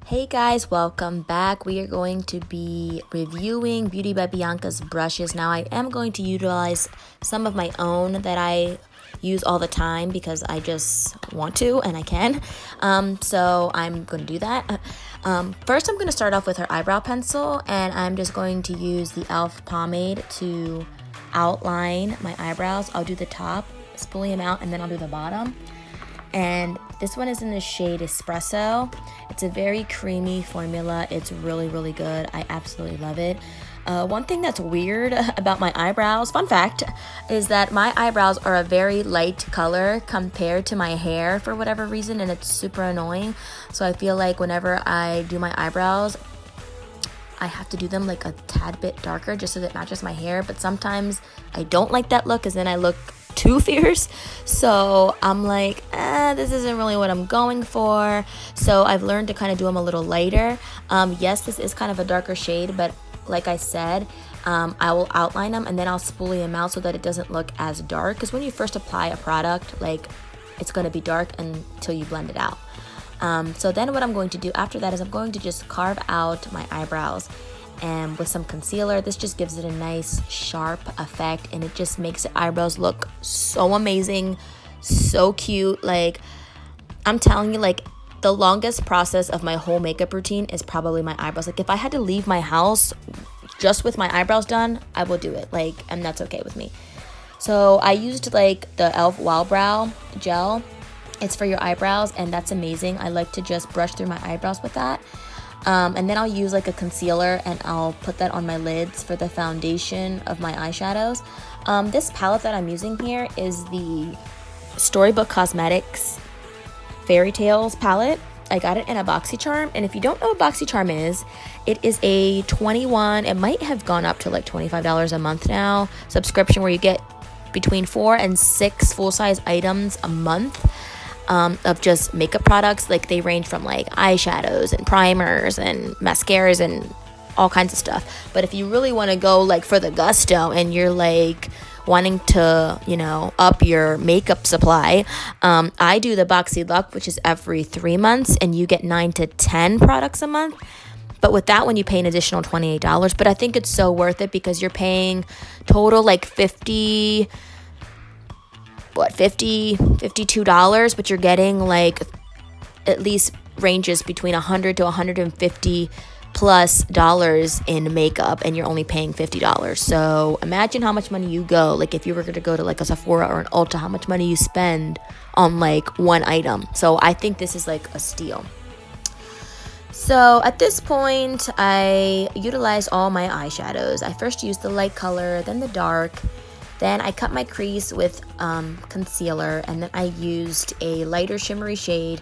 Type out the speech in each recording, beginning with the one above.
Hey guys, welcome back. We are going to be reviewing Beauty by Bianca's brushes. Now I am going to utilize some of my own that I use all the time because I just want to and I can. So I'm going to do that. First I'm going to start off with her eyebrow pencil, and I'm just going to use the e.l.f. pomade to outline my eyebrows. I'll do the top, spoolie them out, and then I'll do the bottom. And this one is in the shade Espresso. It's a very creamy formula. It's really good. I absolutely love it. One thing that's weird about my eyebrows, fun fact, is that my eyebrows are a very light color compared to my hair for whatever reason, and it's super annoying. So I feel like whenever I do my eyebrows, I have to do them like a tad bit darker just so that it matches my hair. But sometimes I don't like that look because then I look too fierce. So I'm like, this isn't really what I'm going for. So I've learned to kind of do them a little lighter. Yes, this is kind of a darker shade, but like I said, I will outline them and then I'll spoolie them out so that it doesn't look as dark. Because when you first apply a product, like, it's going to be dark until you blend it out. So then what I'm going to do after that is I'm going to just carve out my eyebrows, and with some concealer. This just gives it a nice sharp effect, and it just makes the eyebrows look so amazing, so cute. Like, I'm telling you, like, the longest process of my whole makeup routine is probably my eyebrows. Like, if I had to leave my house just with my eyebrows done, I will do it, like, and that's okay with me. So I used like the e.l.f. Wild Brow gel. It's for your eyebrows, and that's amazing. I like to just brush through my eyebrows with that. And then I'll use like a concealer and I'll put that on my lids for the foundation of my eyeshadows. This palette that I'm using here is the Storybook Cosmetics Fairy Tales palette. I got it in a BoxyCharm, and if you don't know what BoxyCharm is, it is a it might have gone up to like $25 a month now, subscription where you get between 4 and 6 full-size items a month. Of just makeup products. Like, they range from like eyeshadows and primers and mascaras and all kinds of stuff. But if you really want to go like for the gusto and you're like wanting to, you know, up your makeup supply, I do the Boxy Luck, which is every 3 months, and you get 9 to 10 products a month. But with that one, you pay an additional $28. But I think it's so worth it because you're paying total like $52, but you're getting like at least ranges between $100 to $150 plus dollars in makeup, and you're only paying $50. So imagine how much money you go, like if you were to go to like a Sephora or an Ulta, how much money you spend on like one item. So I think this is like a steal. So at this point, I utilized all my eyeshadows. I first used the light color, then the dark. Then I cut my crease with concealer, and then I used a lighter shimmery shade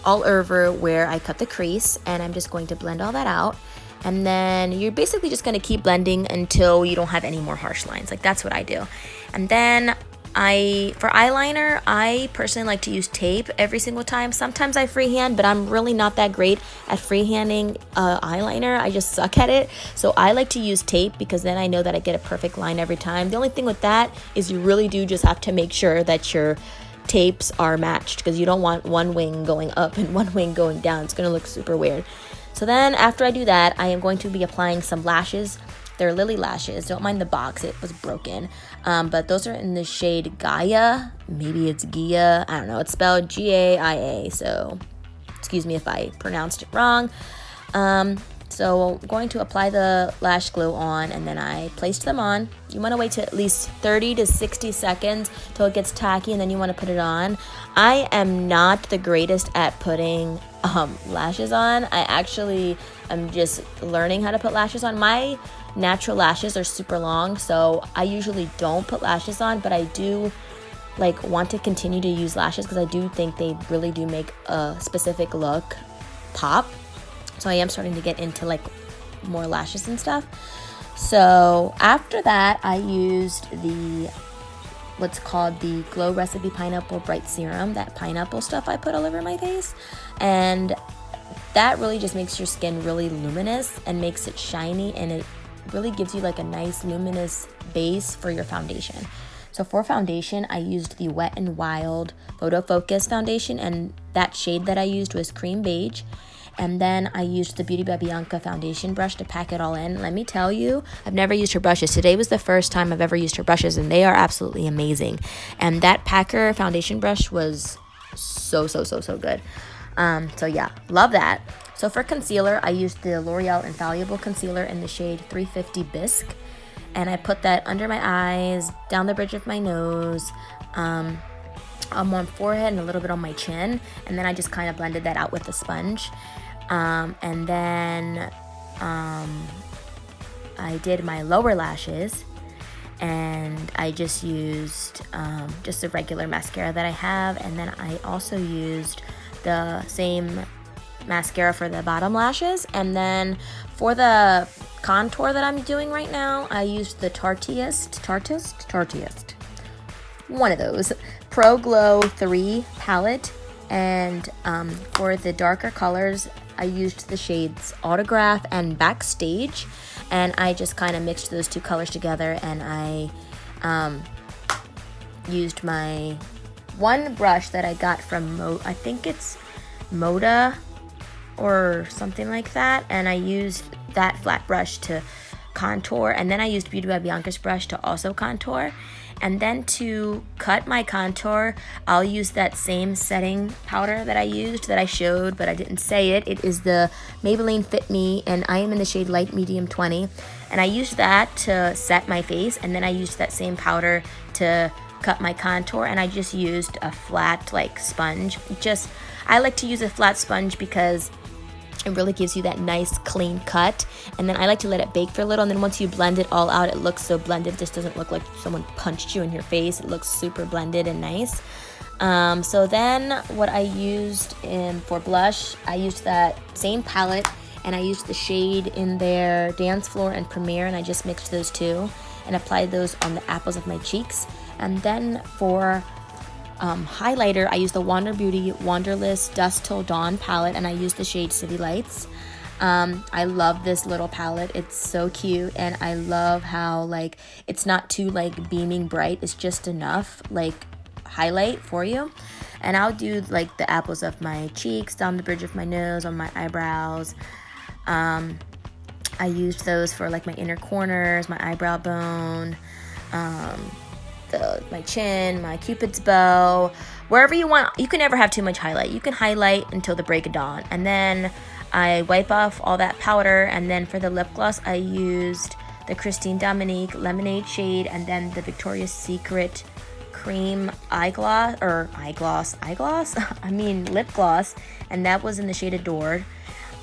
all over where I cut the crease, and I'm just going to blend all that out. And then you're basically just going to keep blending until you don't have any more harsh lines. Like, that's what I do. And then for eyeliner, I personally like to use tape every single time. Sometimes I freehand, but I'm really not that great at freehanding eyeliner. I just suck at it. So I like to use tape because then I know that I get a perfect line every time. The only thing with that is you really do just have to make sure that your tapes are matched, because you don't want one wing going up and one wing going down. It's going to look super weird. So then after I do that, I am going to be applying some lashes. They're Lilly Lashes. Don't mind the box, it was broken. But those are in the shade Gaia. Maybe it's Gia. I don't know. It's spelled Gaia. So excuse me if I pronounced it wrong. So I'm going to apply the lash glue on, and then I placed them on. You want to wait to at least 30 to 60 seconds till it gets tacky, and then you want to put it on. I am not the greatest at putting lashes on. I actually am just learning how to put lashes on. My natural lashes are super long, so I usually don't put lashes on, but I do like want to continue to use lashes because I do think they really do make a specific look pop. So I am starting to get into like more lashes and stuff. So after that, I used what's called the Glow Recipe Pineapple Bright Serum, that pineapple stuff I put all over my face, and that really just makes your skin really luminous and makes it shiny, and it really gives you like a nice luminous base for your foundation. So for foundation, I used the Wet n Wild Photo Focus foundation, and that shade that I used was cream beige. And then I used the Beauty by Bianca foundation brush to pack it all in. Let me tell you, I've never used her brushes. Today was the first time I've ever used her brushes, and they are absolutely amazing. And that packer foundation brush was so good. So yeah, love that. So for concealer, I used the L'Oreal Infallible concealer in the shade 350-Bisque. And I put that under my eyes, down the bridge of my nose, on my forehead, and a little bit on my chin. And then I just kind of blended that out with a sponge. And then I did my lower lashes. And I just used just a regular mascara that I have. And then I also used the same mascara for the bottom lashes. And then for the contour that I'm doing right now, I used the Tarteist, one of those, Pro Glow 3 palette. And for the darker colors, I used the shades Autograph and Backstage. And I just kind of mixed those two colors together, and I used my one brush that I got from, I think it's Moda or something like that, and I used that flat brush to contour, and then I used Beauty by Bianca's brush to also contour. And then to cut my contour, I'll use that same setting powder that I used, that I showed, but I didn't say it. It is the Maybelline Fit Me, and I am in the shade Light Medium 20. And I used that to set my face, and then I used that same powder to cut my contour, and I just used a flat, like, sponge. I like to use a flat sponge because it really gives you that nice clean cut. And then I like to let it bake for a little, and then once you blend it all out, it looks so blended. It just doesn't look like someone punched you in your face. It looks super blended and nice. So then what I used for blush, I used that same palette, and I used the shade in there, Dance Floor and Premiere, and I just mixed those two and applied those on the apples of my cheeks. And then for highlighter, I used the Wander Beauty Wanderlust Dusk Till Dawn palette, and I used the shade City Lights. I love this little palette. It's so cute, and I love how, like, it's not too, like, beaming bright. It's just enough, like, highlight for you. And I'll do, like, the apples of my cheeks, down the bridge of my nose, on my eyebrows. I used those for, like, my inner corners, my eyebrow bone, my chin, my cupid's bow, wherever you want. You can never have too much highlight. You can highlight until the break of dawn. And then I wipe off all that powder, and then for the lip gloss, I used the Christine Dominique Lemonade shade, and then the Victoria's Secret Cream lip gloss, and that was in the shade Adored.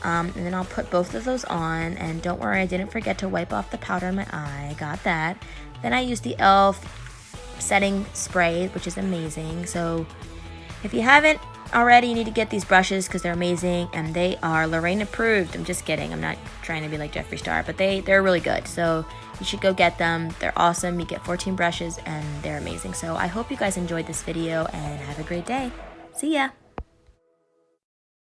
And then I'll put both of those on, and don't worry, I didn't forget to wipe off the powder in my eye. Got that. Then I used the e.l.f. setting spray, which is amazing. So if you haven't already, you need to get these brushes because they're amazing, and they are Lorraine approved. I'm just kidding. I'm not trying to be like Jeffree Star, but they're really good. So you should go get them. They're awesome. You get 14 brushes, and they're amazing. So I hope you guys enjoyed this video, and have a great day. See ya.